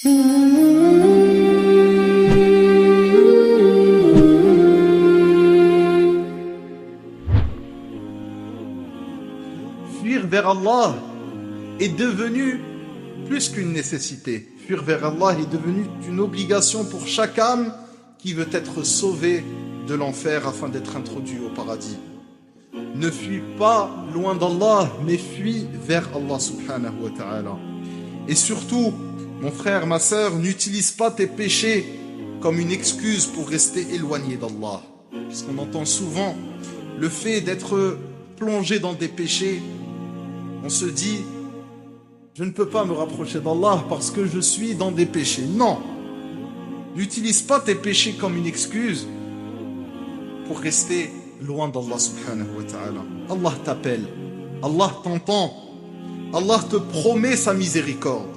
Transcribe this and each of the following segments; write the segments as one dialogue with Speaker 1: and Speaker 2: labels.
Speaker 1: Fuir vers Allah est devenu plus qu'une nécessité. Fuir vers Allah est devenu une obligation pour chaque âme qui veut être sauvée de l'enfer afin d'être introduit au paradis. Ne fuis pas loin d'Allah, mais fuis vers Allah subhanahu wa ta'ala. Et surtout, mon frère, ma sœur, n'utilise pas tes péchés comme une excuse pour rester éloigné d'Allah. Puisqu'on entend souvent le fait d'être plongé dans des péchés, on se dit, je ne peux pas me rapprocher d'Allah parce que je suis dans des péchés. Non, n'utilise pas tes péchés comme une excuse pour rester loin d'Allah subhanahu wa ta'ala. Allah t'appelle, Allah t'entend, Allah te promet sa miséricorde.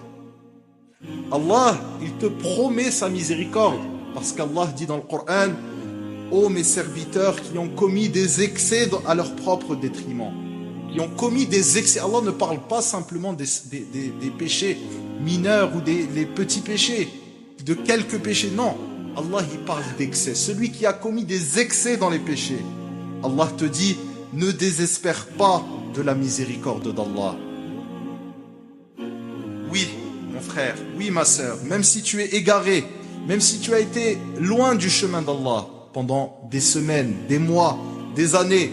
Speaker 1: Allah, il te promet sa miséricorde parce qu'Allah dit dans le Coran, ô mes serviteurs qui ont commis des excès à leur propre détriment. Qui ont commis des excès. Allah ne parle pas simplement des péchés mineurs ou des petits péchés, de quelques péchés. Non, Allah il parle d'excès. Celui qui a commis des excès dans les péchés. Allah te dit, ne désespère pas de la miséricorde d'Allah. Oui, mon frère, oui ma sœur, même si tu es égaré, même si tu as été loin du chemin d'Allah pendant des semaines, des mois, des années,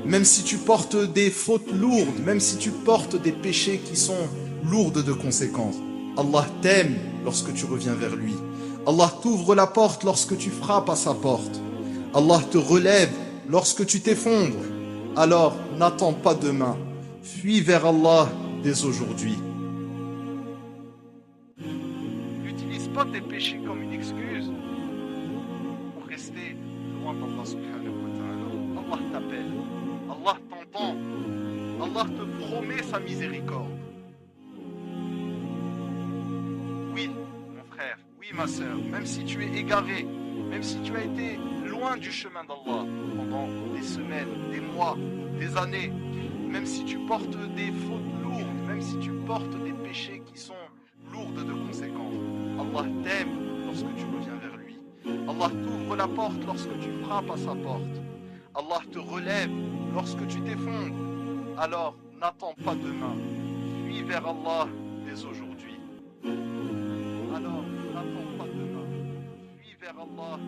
Speaker 1: même si tu portes des fautes lourdes, même si tu portes des péchés qui sont lourdes de conséquences, Allah t'aime lorsque tu reviens vers lui. Allah t'ouvre la porte lorsque tu frappes à sa porte. Allah te relève lorsque tu t'effondres. Alors n'attends pas demain. Fuis vers Allah dès aujourd'hui. N'utilise pas tes péchés comme une excuse pour rester loin d'Allah subhanahu wa ta'ala. Allah t'appelle. Allah t'entend, Allah te promet sa miséricorde. Oui, mon frère, oui ma sœur, même si tu es égaré, même si tu as été loin du chemin d'Allah pendant des semaines, des mois, des années, même si tu portes des fautes lourdes, même si tu portes des péchés qui sont lourdes de conséquences, Allah t'aime lorsque tu reviens vers lui. Allah t'ouvre la porte lorsque tu frappes à sa porte. Allah te relève lorsque tu t'effondres. Alors n'attends pas demain. Fuis vers Allah dès aujourd'hui. Alors n'attends pas demain. Fuis vers Allah